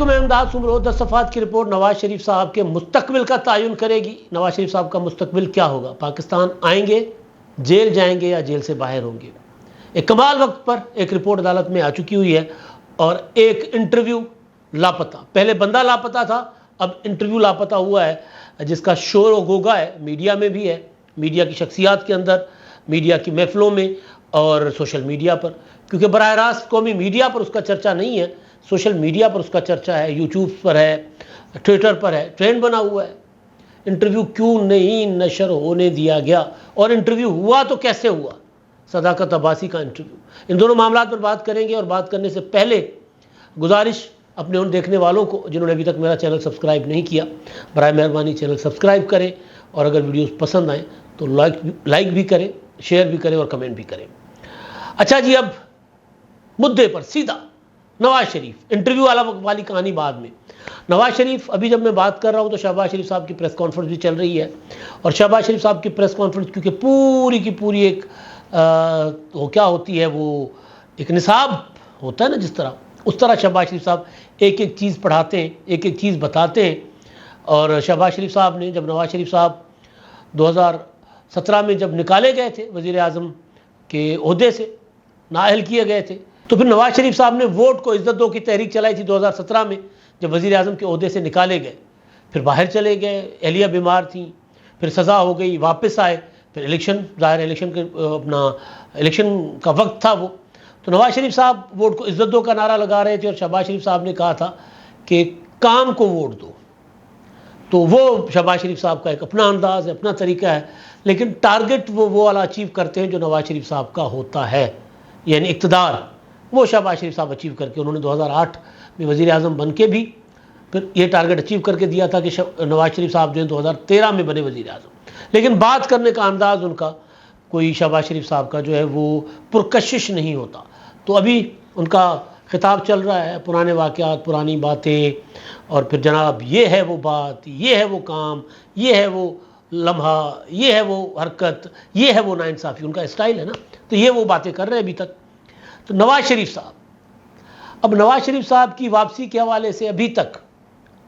علیکم، میں امداد سمرو 10 صفحات کی رپورٹ نواز شریف صاحب کے مستقبل کا تعین کرے گی۔ نواز شریف صاحب کا مستقبل کیا ہوگا؟ پاکستان آئیں گے، جیل جائیں گے یا جیل سے باہر ہوں گے؟ ایک کمال وقت پر ایک رپورٹ عدالت میں آ چکی ہوئی ہے اور ایک انٹرویو لاپتہ، پہلے بندہ لاپتہ تھا، اب انٹرویو لاپتہ ہوا ہے جس کا شور و گوگا ہے، میڈیا میں بھی ہے، میڈیا کی شخصیات کے اندر، میڈیا کی محفلوں میں اور سوشل میڈیا پر، کیونکہ براہ راست قومی میڈیا پر اس کا چرچا نہیں ہے، سوشل میڈیا پر اس کا چرچا ہے، یوٹیوب پر ہے، ٹویٹر پر ہے، ٹرینڈ بنا ہوا ہے۔ انٹرویو کیوں نہیں نشر ہونے دیا گیا اور انٹرویو ہوا تو کیسے ہوا؟ صداقت عباسی کا انٹرویو، ان دونوں معاملات پر بات کریں گے۔ اور بات کرنے سے پہلے گزارش اپنے ان دیکھنے والوں کو جنہوں نے ابھی تک میرا چینل سبسکرائب نہیں کیا، برائے مہربانی چینل سبسکرائب کریں، اور اگر ویڈیوز پسند آئیں تو لائک بھی کریں، شیئر بھی کریں اور کمنٹ بھی کریں۔ اچھا جی، اب مدعے پر سیدھا نواز شریف، انٹرویو والی کہانی بعد میں۔ نواز شریف، ابھی جب میں بات کر رہا ہوں تو شہباز شریف صاحب کی پریس کانفرنس بھی چل رہی ہے، اور شہباز شریف صاحب کی پریس کانفرنس کیونکہ پوری کی پوری ایک وہ کیا ہوتی ہے، وہ ایک نصاب ہوتا ہے نا، جس طرح اس طرح شہباز شریف صاحب ایک ایک چیز پڑھاتے ہیں، ایک ایک چیز بتاتے ہیں۔ اور شہباز شریف صاحب نے جب نواز شریف صاحب 2017 میں جب نکالے گئے تھے وزیر اعظم کے عہدے سے، نااہل کیے گئے تھے، تو پھر نواز شریف صاحب نے ووٹ کو عزت دو کی تحریک چلائی تھی 2017 میں، جب وزیر اعظم کے عہدے سے نکالے گئے، پھر باہر چلے گئے، اہلیہ بیمار تھیں، پھر سزا ہو گئی، واپس آئے، پھر الیکشن، ظاہر الیکشن کا وقت تھا وہ، تو نواز شریف صاحب ووٹ کو عزت دو کا نعرہ لگا رہے تھے، اور شہباز شریف صاحب نے کہا تھا کہ کام کو ووٹ دو۔ تو وہ شہباز شریف صاحب کا ایک اپنا انداز ہے، اپنا طریقہ ہے، لیکن ٹارگٹ وہ والا اچیو کرتے ہیں جو نواز شریف صاحب کا ہوتا ہے، یعنی اقتدار۔ وہ شہباز شریف صاحب اچیو کر کے، انہوں نے 2008 میں وزیر اعظم بن کے بھی پھر یہ ٹارگٹ اچیو کر کے دیا تھا کہ نواز شریف صاحب جو ہیں 2013 میں بنے وزیر اعظم، لیکن بات کرنے کا انداز ان کا کوئی شہباز شریف صاحب کا جو ہے وہ پرکشش نہیں ہوتا۔ تو ابھی ان کا خطاب چل رہا ہے، پرانے واقعات، پرانی باتیں، اور پھر جناب یہ ہے وہ بات، یہ ہے وہ کام، یہ ہے وہ لمحہ، یہ ہے وہ حرکت، یہ ہے وہ ناانصافی، ان کا اسٹائل ہے نا، تو یہ وہ باتیں کر رہے ہیں ابھی تک۔ تو نواز شریف صاحب، اب نواز شریف صاحب کی واپسی کے حوالے سے ابھی تک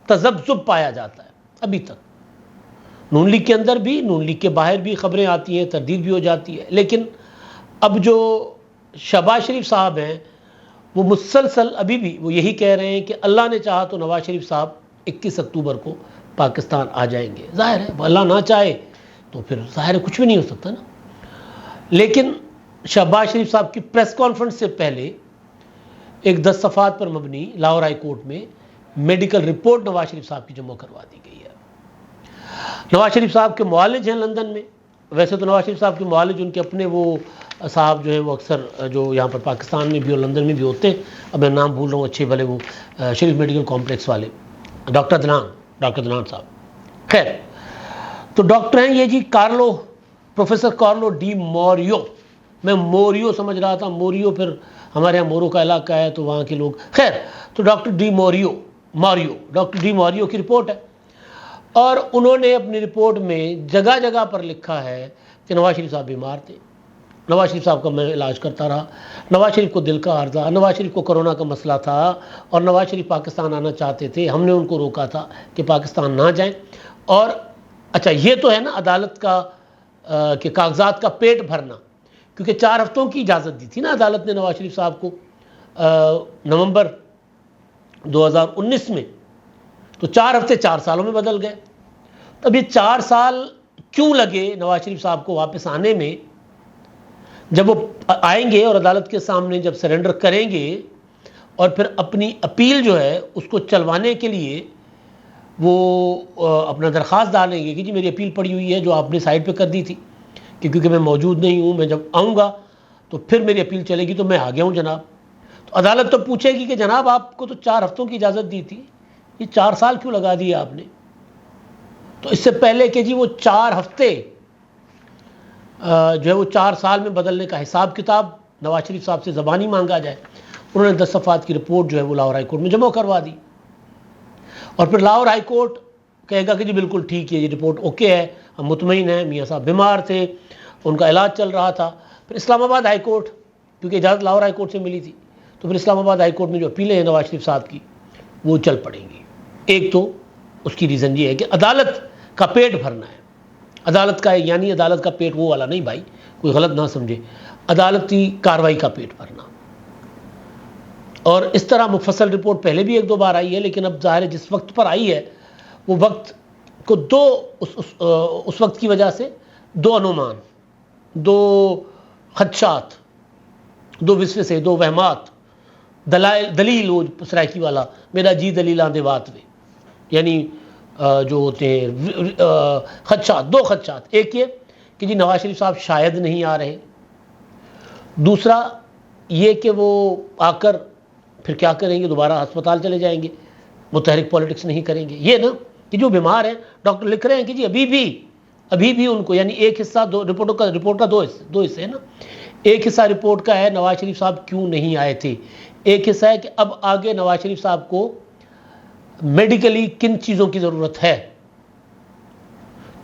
تذبذب پایا جاتا ہے، ابھی تک نون لیگ کے اندر بھی، نون لیگ کے باہر بھی خبریں آتی ہیں، تردید بھی ہو جاتی ہے، لیکن اب جو شہباز شریف صاحب ہیں وہ مسلسل ابھی بھی وہ یہی کہہ رہے ہیں کہ اللہ نے چاہا تو نواز شریف صاحب 21 اکتوبر کو پاکستان آ جائیں گے۔ ظاہر ہے اللہ نہ چاہے تو پھر ظاہر ہے کچھ بھی نہیں ہو سکتا نا، لیکن شہباز شریف صاحب کی پریس کانفرنس سے پہلے ایک 10 صفحات پر مبنی لاہور ہائی کورٹ میں میڈیکل رپورٹ نواز شریف صاحب کی جمع کروا دی گئی ہے۔ نواز شریف صاحب کے معالج ہیں لندن میں، ویسے تو نواز شریف صاحب کے معالج ان کے اپنے وہ صاحب جو ہیں وہ اکثر جو یہاں پر پاکستان میں بھی اور لندن میں بھی ہوتے ہیں، اب میں نام بھول رہا ہوں، اچھے بھلے وہ شریف میڈیکل کمپلیکس والے ڈاکٹر دنان صاحب، خیر تو ڈاکٹر ہیں یہ جی پروفیسر کارلو ڈی موریو، میں موریو سمجھ رہا تھا، موریو پھر ہمارے یہاں مورو کا علاقہ ہے تو وہاں کے لوگ، خیر تو ڈاکٹر ڈی موریو کی رپورٹ ہے، اور انہوں نے اپنی رپورٹ میں جگہ جگہ پر لکھا ہے کہ نواز شریف صاحب بیمار تھے، نواز شریف صاحب کا میں علاج کرتا رہا، نواز شریف کو دل کا عارضہ، نواز شریف کو کرونا کا مسئلہ تھا، اور نواز شریف پاکستان آنا چاہتے تھے، ہم نے ان کو روکا تھا کہ پاکستان نہ جائیں۔ اور اچھا یہ تو ہے نا عدالت کا کہ کاغذات کا پیٹ بھرنا، کیونکہ 4 ہفتوں کی اجازت دی تھی نا عدالت نے نواز شریف صاحب کو نومبر 2019 میں، تو 4 ہفتے 4 سالوں میں بدل گئے۔ اب یہ 4 سال کیوں لگے نواز شریف صاحب کو واپس آنے میں؟ جب وہ آئیں گے اور عدالت کے سامنے جب سرنڈر کریں گے اور پھر اپنی اپیل جو ہے اس کو چلوانے کے لیے وہ اپنا درخواست ڈالیں گے کہ جی میری اپیل پڑی ہوئی ہے جو آپ نے سائڈ پہ کر دی تھی کہ کیونکہ میں موجود نہیں ہوں، میں جب آؤں گا تو پھر میری اپیل چلے گی، تو میں آ گیا ہوں جناب، تو عدالت تو پوچھے گی کہ جناب آپ کو تو 4 ہفتوں کی اجازت دی تھی، یہ 4 سال کیوں لگا دیے آپ نے؟ تو اس سے پہلے کہ جی وہ 4 ہفتے جو ہے وہ 4 سال میں بدلنے کا حساب کتاب نواز شریف صاحب سے زبانی مانگا جائے، انہوں نے 10 صفحات کی رپورٹ جو ہے وہ لاہور ہائی کورٹ میں جمع کروا دی، اور پھر لاہور ہائی کورٹ کہے گا کہ جی بالکل ٹھیک ہے، یہ رپورٹ اوکے ہے، ہم مطمئن ہیں، میاں صاحب بیمار تھے، ان کا علاج چل رہا تھا۔ پھر اسلام آباد ہائی کورٹ، کیونکہ اجازت لاہور ہائی کورٹ سے ملی تھی، تو پھر اسلام آباد ہائی کورٹ میں جو اپیلیں ہیں نواز شریف صاحب کی وہ چل پڑیں گی۔ ایک تو اس کی ریزن یہ ہے کہ عدالت کا پیٹ بھرنا ہے۔ عدالت کا یعنی عدالت کا پیٹ وہ والا نہیں بھائی، کوئی غلط نہ سمجھے، عدالتی کارروائی کا پیٹ بھرنا۔ اور اس طرح مفصل رپورٹ پہلے بھی ایک دو بار آئی ہے، لیکن اب ظاہر ہے جس وقت پر آئی ہے وہ وقت کو اس وقت کی وجہ سے دو انومان، دو خدشات، دو وسوسے، دو وہمات، دلیل وہ سرائکی والا میرا جی دلیلاں دے بات میں، یعنی جو ہوتے ہیں خدشات، دو خدشات، ایک یہ کہ جی نواز شریف صاحب شاید نہیں آ رہے، دوسرا یہ کہ وہ آ کر پھر کیا کریں گے، دوبارہ ہسپتال چلے جائیں گے، متحرک پالیٹکس نہیں کریں گے۔ یہ نا کہ جو بیمار ہیں ڈاکٹر لکھ رہے ہیں کہ جی ابھی بھی ان کو، یعنی ایک حصہ رپورٹ کا دو حصے ہیں نا، ایک حصہ رپورٹ کا ہے نواز شریف صاحب کیوں نہیں آئے تھے، ایک حصہ ہے کہ اب آگے نواز شریف صاحب کو میڈیکلی کن چیزوں کی ضرورت ہے۔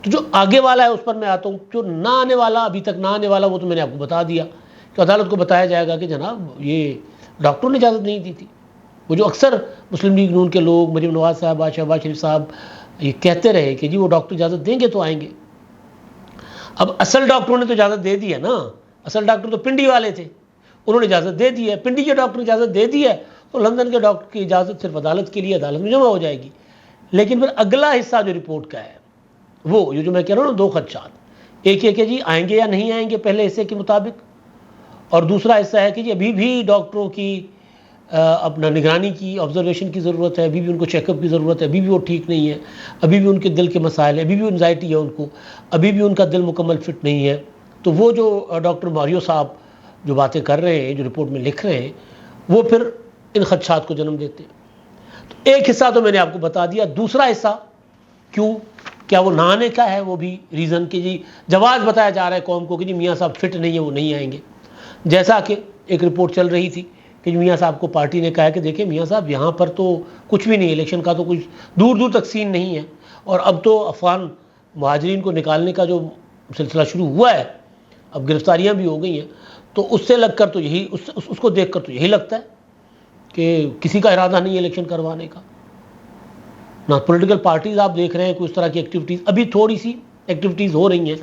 تو جو آگے والا ہے اس پر میں آتا ہوں، جو نہ آنے والا، ابھی تک نہ آنے والا، وہ تو میں نے آپ کو بتا دیا کہ عدالت کو بتایا جائے گا کہ جناب یہ ڈاکٹروں نے اجازت نہیں دی تھی۔ وہ جو اکثر مسلم لیگ نون کے لوگ، مریم نواز صاحب، شہباز شریف صاحب یہ کہتے رہے کہ جی وہ ڈاکٹر اجازت دیں گے تو آئیں گے۔ اب اصل ڈاکٹروں نے تو اجازت دے دی ہے نا، اصل ڈاکٹر تو پنڈی والے تھے، انہوں نے اجازت دے دی ہے، پنڈی کے ڈاکٹر نے اجازت دے دی ہے، تو لندن کے ڈاکٹر کی اجازت صرف عدالت کے لیے، عدالت میں جمع ہو جائے گی۔ لیکن پھر اگلا حصہ جو رپورٹ کا ہے وہ جو میں کہہ رہا ہوں نا، دو خدشات، ایک یہ کہ جی آئیں گے یا نہیں آئیں گے پہلے حصے کے مطابق، اور دوسرا حصہ ہے کہ جی ابھی بھی ڈاکٹروں کی اپنا نگرانی کی، آبزرویشن کی ضرورت ہے، ابھی بھی ان کو چیک اپ کی ضرورت ہے، ابھی بھی وہ ٹھیک نہیں ہے، ابھی بھی ان کے دل کے مسائل ہیں، ابھی بھی انزائٹی ہے ان کو، ابھی بھی ان کا دل مکمل فٹ نہیں ہے۔ تو وہ جو ڈاکٹر ماریو صاحب جو باتیں کر رہے ہیں، جو رپورٹ میں لکھ رہے ہیں، وہ پھر ان خدشات کو جنم دیتے ہیں۔ تو ایک حصہ تو میں نے آپ کو بتا دیا، دوسرا حصہ کیوں، کیا وہ نہ آنے کا ہے، وہ بھی ریزن کہ جی جواز بتایا جا رہا ہے قوم کو کہ جی میاں صاحب فٹ نہیں ہے، وہ نہیں آئیں گے۔ جیسا کہ ایک رپورٹ چل رہی تھی کہ میاں صاحب کو پارٹی نے کہا کہ دیکھیں میاں صاحب یہاں پر تو کچھ بھی نہیں، الیکشن کا تو کچھ دور دور تک سین نہیں ہے، اور اب تو افغان مہاجرین کو نکالنے کا جو سلسلہ شروع ہوا ہے، اب گرفتاریاں بھی ہو گئی ہیں، تو اس سے لگ کر تو یہی اس کو دیکھ کر تو یہی لگتا ہے کہ کسی کا ارادہ نہیں ہے الیکشن کروانے کا۔ نہ پولیٹیکل پارٹیز آپ دیکھ رہے ہیں کوئی اس طرح کی ایکٹیویٹیز، ابھی تھوڑی سی ایکٹیویٹیز ہو رہی ہیں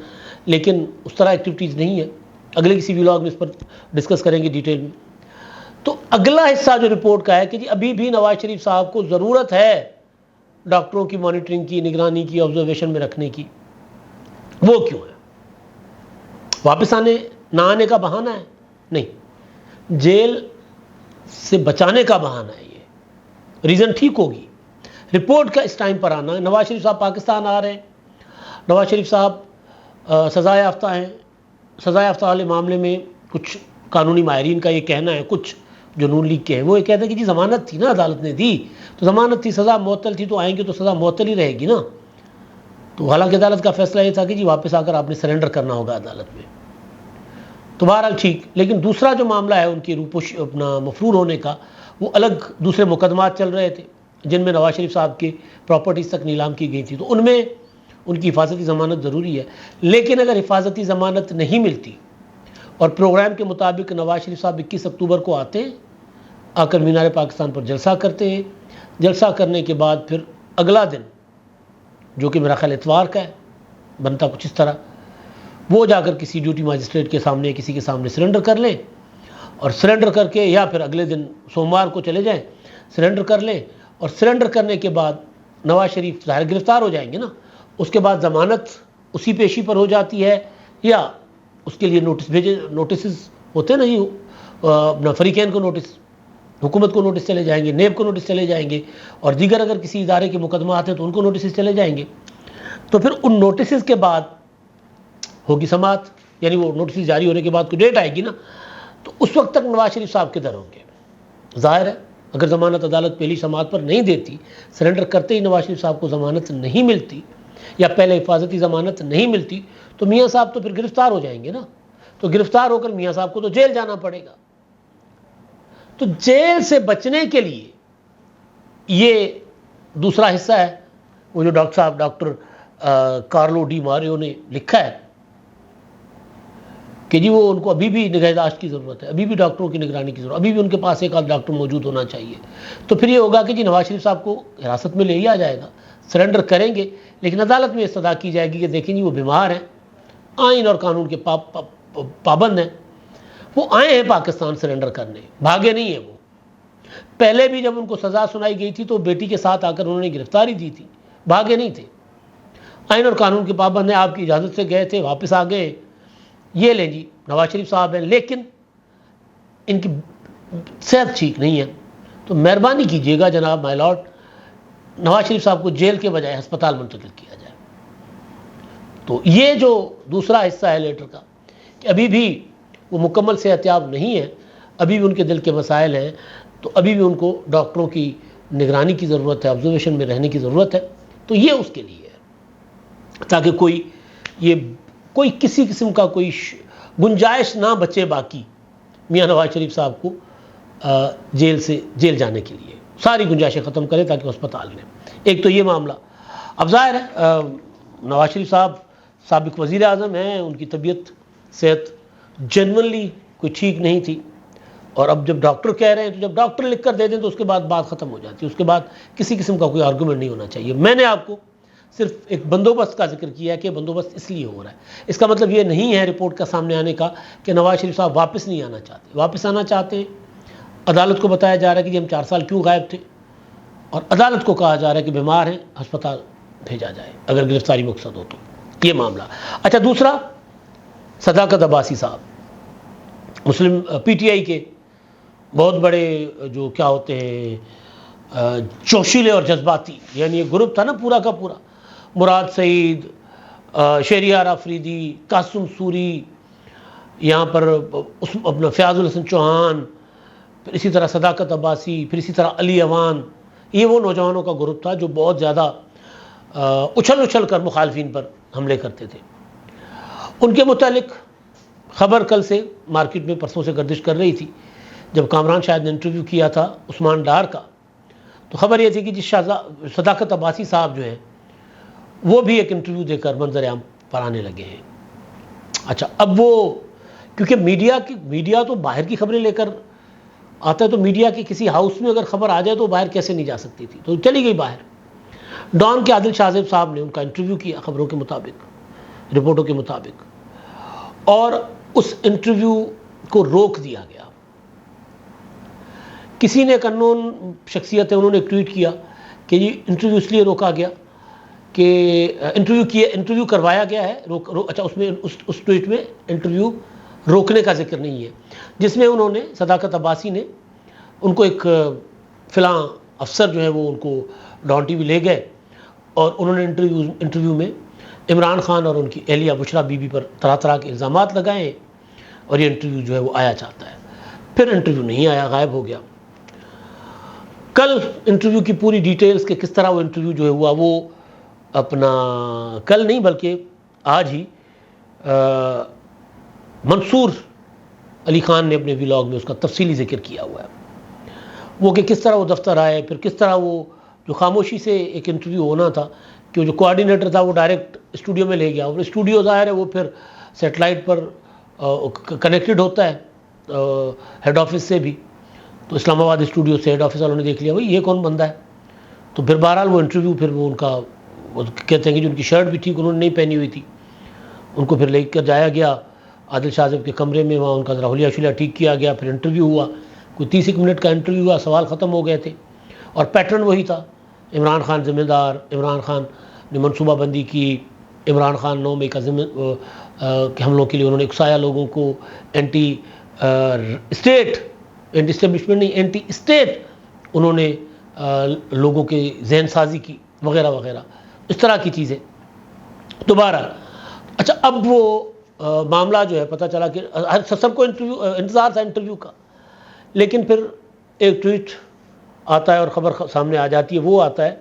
لیکن اس طرح ایکٹیویٹیز نہیں ہیں، اگلے کسی ولاگ میں اس پر ڈسکس کریں گے ڈیٹیل میں۔ تو اگلا حصہ جو رپورٹ کا ہے کہ جی ابھی بھی نواز شریف صاحب کو ضرورت ہے ڈاکٹروں کی مانیٹرنگ کی، نگرانی کی، آبزرویشن میں رکھنے کی، وہ کیوں ہے؟ واپس نہ آنے کا بہانہ ہے؟ نہیں، جیل سے بچانے کا بہانہ ہے یہ، ریزن ٹھیک ہوگی۔ رپورٹ کا اس ٹائم پر آنا ہے، نواز شریف صاحب پاکستان آ رہے ہیں، نواز شریف صاحب سزا یافتہ ہیں، سزا یافتہ والے معاملے میں کچھ قانونی ماہرین کا یہ کہنا ہے، کچھ جو نون لیگ کے ہیں وہ یہ کہتے ہیں کہ جی ضمانت تھی نا، عدالت نے دی تو ضمانت تھی، سزا معطل تھی، تو آئیں گے تو سزا معطل ہی رہے گی نا۔ تو حالانکہ عدالت کا فیصلہ یہ تھا کہ جی واپس آ کر آپ نے سرنڈر کرنا ہوگا عدالت میں، تو بہرحال ٹھیک۔ لیکن دوسرا جو معاملہ ہے ان کی اپنا مفرور ہونے کا، وہ الگ دوسرے مقدمات چل رہے تھے جن میں نواز شریف صاحب کی پراپرٹیز تک نیلام کی گئی تھی، تو ان میں ان کی حفاظتی ضمانت ضروری ہے۔ لیکن اگر حفاظتی ضمانت نہیں ملتی اور پروگرام کے مطابق نواز شریف صاحب 21 اکتوبر کو آتے ہیں، آ کر مینار پاکستان پر جلسہ کرتے ہیں، جلسہ کرنے کے بعد پھر اگلا دن جو کہ میرا خیال اتوار کا ہے، بنتا کچھ اس طرح، وہ جا کر کسی ڈیوٹی مجسٹریٹ کے سامنے، کسی کے سامنے سرنڈر کر لیں، اور سرنڈر کر کے یا پھر اگلے دن سوموار کو چلے جائیں، سرنڈر کر لیں، اور سرنڈر کرنے کے بعد نواز شریف ظاہر گرفتار ہو جائیں گے نا، اس کے بعد ضمانت اسی پیشی پر ہو جاتی ہے، یا اس کے لیے نوٹسز ہوتے ہیں نا جی، اپنا فریقین کو نوٹس، حکومت کو نوٹس چلے جائیں گے، نیب کو نوٹس چلے جائیں گے، اور دیگر اگر کسی ادارے کے مقدمات ہیں تو ان کو نوٹسز چلے جائیں گے۔ تو پھر ان نوٹسز کے بعد ہوگی سماعت، یعنی وہ نوٹسز جاری ہونے کے بعد کوئی ڈیٹ آئے گی نا، تو اس وقت تک نواز شریف صاحب کدھر ہوں گے؟ ظاہر ہے اگر ضمانت عدالت پہلی سماعت پر نہیں دیتی، سرنڈر کرتے ہی نواز شریف صاحب کو ضمانت نہیں ملتی، یا پہلے حفاظتی ضمانت نہیں ملتی، تو میاں صاحب تو پھر گرفتار ہو جائیں گے نا، تو گرفتار ہو کر میاں صاحب کو تو جیل جانا پڑے گا۔ تو جیل سے بچنے کے لیے یہ دوسرا حصہ ہے، وہ جو ڈاکٹر کارلو ڈی ماریو نے لکھا ہے کہ جی وہ ان کو ابھی بھی نگہداشت کی ضرورت ہے، ابھی بھی ڈاکٹروں کی نگرانی کی ضرورت، ابھی بھی ان کے پاس ایک آدھ ڈاکٹر موجود ہونا چاہیے، تو پھر یہ ہوگا کہ جی نواز شریف صاحب کو حراست میں لے لیا جائے گا، سرنڈر کریں گے، لیکن عدالت میں استدعا کی جائے گی کہ دیکھیں جی وہ بیمار ہیں، آئین اور قانون کے پابند ہیں، وہ آئے ہیں پاکستان سرنڈر کرنے، بھاگے نہیں ہیں وہ۔ پہلے بھی جب ان کو سزا سنائی گئی تھی تو بیٹی کے ساتھ آ کر انہوں نے گرفتاری دی تھی، بھاگے نہیں تھے، آئین اور قانون کے پابند ہیں، آپ کی اجازت سے گئے تھے، واپس آ گئے۔ یہ لیں جی نواز شریف صاحب ہیں، لیکن ان کی صحت ٹھیک نہیں ہے، تو مہربانی کیجیے گا جناب مائی لارڈ، نواز شریف صاحب کو جیل کے بجائے ہسپتال منتقل کیا جائے۔ تو یہ جو دوسرا حصہ ہے لیٹر کا کہ ابھی بھی وہ مکمل صحت یاب نہیں ہے، ابھی بھی ان کے دل کے مسائل ہیں، تو ابھی بھی ان کو ڈاکٹروں کی نگرانی کی ضرورت ہے، آبزرویشن میں رہنے کی ضرورت ہے، تو یہ اس کے لیے ہے تاکہ کوئی کسی قسم کا کوئی گنجائش نہ بچے باقی میاں نواز شریف صاحب کو جیل جانے کے لیے، ساری گنجائشیں ختم کرے تاکہ ہسپتال میں۔ ایک تو یہ معاملہ، اب ظاہر ہے نواز شریف صاحب سابق وزیر اعظم ہیں، ان کی طبیعت صحت جنرلی کوئی ٹھیک نہیں تھی، اور اب جب ڈاکٹر کہہ رہے ہیں تو جب ڈاکٹر لکھ کر دے دیں تو اس کے بعد بات ختم ہو جاتی ہے، اس کے بعد کسی قسم کا کوئی آرگومنٹ نہیں ہونا چاہیے۔ میں نے آپ کو صرف ایک بندوبست کا ذکر کیا ہے کہ بندوبست اس لیے ہو رہا ہے، اس کا مطلب یہ نہیں ہے رپورٹ کا سامنے آنے کا کہ نواز شریف صاحب واپس نہیں آنا چاہتے، واپس آنا چاہتے ہیں۔ عدالت کو بتایا جا رہا ہے کہ جی ہم 4 سال کیوں غائب تھے، اور عدالت کو کہا جا رہا ہے کہ بیمار ہیں، ہسپتال بھیجا جائے اگر گرفتاری مقصد ہو تو، یہ معاملہ۔ اچھا، دوسرا صداقت عباسی صاحب، مسلم پی ٹی آئی کے بہت بڑے جو کیا ہوتے ہیں جوشیلے اور جذباتی، یعنی یہ گروپ تھا نا پورا کا پورا، مراد سعید، شہریار آفریدی، قاسم سوری، یہاں پر اپنا فیاض الحسن چوہان، پھر اسی طرح صداقت عباسی، پھر اسی طرح علی اوان، یہ وہ نوجوانوں کا گروپ تھا جو بہت زیادہ اچھل کر مخالفین پر حملے کرتے تھے۔ ان کے متعلق خبر کل سے مارکیٹ میں پرسوں سے گردش کر رہی تھی، جب کامران شاہد نے انٹرویو کیا تھا عثمان ڈار کا، تو خبر یہ تھی کہ جس صداقت عباسی صاحب جو ہیں وہ بھی ایک انٹرویو دے کر منظر عام پر آنے لگے ہیں۔ اچھا، اب وہ کیونکہ میڈیا تو باہر کی خبریں لے کر آتا ہے، تو میڈیا کی کسی ہاؤس میں اگر خبر آ جائے تو باہر کیسے نہیں جا سکتی تھی، تو چلی گئی باہر۔ ڈان کے عادل شاہ زیب صاحب نے ان کا انٹرویو کیا خبروں کے مطابق، رپورٹوں کے مطابق، اور اس انٹرویو کو روک دیا گیا۔ کسی نے ایک انون شخصیت ہے، انہوں نے ایک ٹویٹ کیا کہ یہ انٹرویو اس لیے روکا گیا کہ انٹرویو کروایا گیا ہے، اچھا اس میں اس ٹویٹ میں انٹرویو روکنے کا ذکر نہیں ہے، جس میں انہوں نے صداقت عباسی نے ان کو ایک فلاں افسر جو ہے وہ ان کو ڈان ٹی وی لے گئے، اور انہوں نے انٹرویو میں عمران خان اور ان کی اہلیہ بشرا بی بی پر طرح طرح کے الزامات لگائے ہیں، اور یہ انٹرویو جو ہے وہ آیا چاہتا ہے، پھر انٹرویو نہیں آیا، غائب ہو گیا۔ کل انٹرویو کی پوری ڈیٹیلز کہ کس طرح وہ انٹرویو جو ہے ہوا، وہ اپنا کل نہیں بلکہ آج ہی منصور علی خان نے اپنے ولاگ میں اس کا تفصیلی ذکر کیا ہوا ہے، وہ کہ کس طرح وہ دفتر آئے، پھر کس طرح وہ جو خاموشی سے ایک انٹرویو ہونا تھا، کہ جو کوآرڈینیٹر تھا وہ ڈائریکٹ اسٹوڈیو میں لے گیا، اور اسٹوڈیو ظاہر ہے وہ پھر سیٹلائٹ پر کنیکٹڈ ہوتا ہے ہیڈ آفس سے بھی، تو اسلام آباد اسٹوڈیو سے ہیڈ آفس والوں نے دیکھ لیا بھائی یہ کون بندہ ہے، تو پھر بہرحال وہ انٹرویو پھر وہ ان کا وہ کہتے ہیں کہ جو ان کی شرٹ بھی ٹھیک انہوں نے نہیں پہنی ہوئی تھی، ان کو پھر لے کر جایا گیا عادل شاہ زیب کے کمرے میں، وہاں ان کا ذرا حلیہ شلیہ ٹھیک کیا گیا، پھر انٹرویو ہوا، کوئی 30 منٹ کا انٹرویو ہوا، سوال ختم ہو گئے تھے، اور پیٹرن وہی تھا، عمران خان ذمہ دار، عمران خان نے منصوبہ بندی کی، عمران خان 9 مئی کا کے حملوں کے لیے انہوں نے اکسایا لوگوں کو، اینٹی اسٹیبلشمنٹ نہیں، اینٹی اسٹیٹ انہوں نے لوگوں کے ذہن سازی کی، وغیرہ وغیرہ اس طرح کی چیزیں دوبارہ۔ اچھا، اب وہ معاملہ جو ہے پتہ چلا کہ سب کو انتظار تھا انٹرویو کا، لیکن پھر ایک ٹویٹ آتا ہے اور خبر سامنے آ جاتی ہے، وہ آتا ہے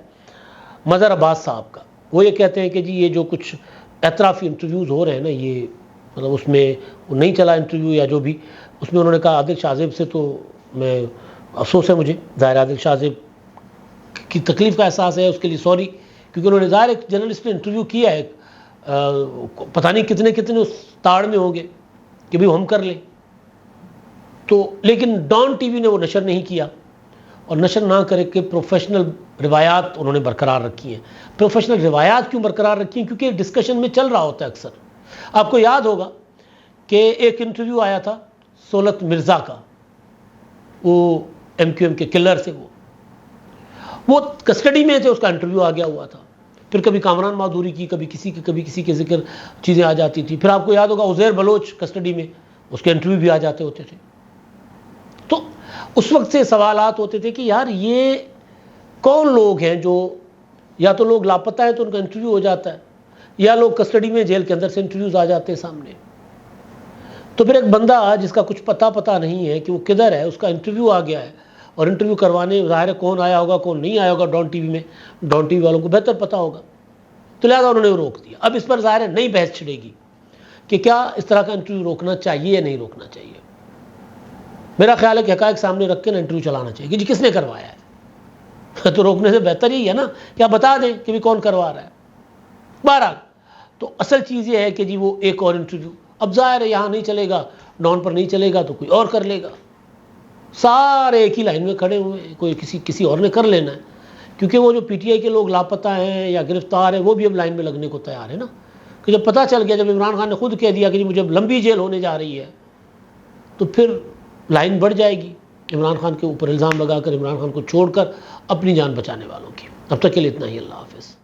مظہر عباس صاحب کا، وہ یہ کہتے ہیں کہ جی یہ جو کچھ اعترافی انٹرویوز ہو رہے ہیں نا، یہ مطلب اس میں وہ نہیں چلا انٹرویو یا جو بھی، اس میں انہوں نے کہا عادل شاہ زیب سے تو میں افسوس ہے مجھے، ظاہر عادل شاہ زیب کی تکلیف کا احساس ہے، اس کے لیے سوری، کیونکہ انہوں نے ظاہر ایک جرنلسٹ نے انٹرویو کیا ہے، پتہ نہیں کتنے اس تاڑ میں ہوں گے، کہ بھی ہم کر لیں. تو لیکن ڈان ٹی وی نے وہ نشر نہیں کیا, اور نشر نہ کرے کہ پروفیشنل روایات انہوں نے برقرار رکھی ہیں. پروفیشنل روایات کیوں برقرار رکھی ہیں؟ کیونکہ ڈسکشن میں چل رہا ہوتا ہے اکثر. آپ کو یاد ہوگا کہ ایک انٹرویو آیا تھا سولت مرزا کا, وہ ایم کیو ایم کے کلر سے, وہ کسٹڈی میں تھے, اس کا انٹرویو آ گیا ہوا تھا. پھر کبھی کامران مادھوری کی, کبھی کسی کے ذکر چیزیں آ جاتی تھی. پھر آپ کو یاد ہوگا عزیر بلوچ کسٹڈی میں, اس کے انٹرویو بھی آ جاتے ہوتے تھے. تو اس وقت سے سوالات ہوتے تھے کہ یار یہ کون لوگ ہیں جو, یا تو لوگ لاپتہ ہیں تو ان کا انٹرویو ہو جاتا ہے, یا لوگ کسٹڈی میں جیل کے اندر سے انٹرویوز آ جاتے ہیں سامنے. تو پھر ایک بندہ جس کا کچھ پتہ نہیں ہے کہ وہ کدھر ہے, اس کا انٹرویو آ گیا ہے, اور انٹرویو کروانے ظاہر ہے کون آیا ہوگا کون نہیں آیا ہوگا ڈان ٹی وی میں, ڈان ٹی وی والوں کو بہتر پتہ ہوگا, تو لہٰذا انہوں نے روک دیا. اب اس پر ظاہر ہے نئی بحث چھڑے گی کہ کیا اس طرح کا انٹرویو روکنا چاہیے یا نہیں روکنا چاہیے. میرا خیال ہے کہ حقائق سامنے رکھ کے نا انٹرویو چلانا چاہیے کہ جی کس نے کروایا ہے. تو روکنے سے بہتر ہی ہے نا کہ آپ بتا دیں کہ بھی کون کروا رہا ہے. بہرحال تو اصل چیز یہ ہے کہ جی وہ ایک اور انٹرویو, اب ظاہر ہے یہاں نہیں چلے گا, ڈان پر نہیں چلے گا تو کوئی اور کر لے گا. سارے ایک ہی لائن میں کھڑے ہوئے ہیں, کوئی کسی اور نے کر لینا ہے. کیونکہ وہ جو پی ٹی آئی کے لوگ لاپتہ ہیں یا گرفتار ہیں, وہ بھی اب لائن میں لگنے کو تیار ہے نا. کہ جب پتہ چل گیا, جب عمران خان نے خود کہہ دیا کہ جی مجھے لمبی جیل ہونے جا رہی ہے, تو پھر لائن بڑھ جائے گی عمران خان کے اوپر الزام لگا کر, عمران خان کو چھوڑ کر اپنی جان بچانے والوں کی. اب تک کے لیے اتنا ہی. اللہ حافظ.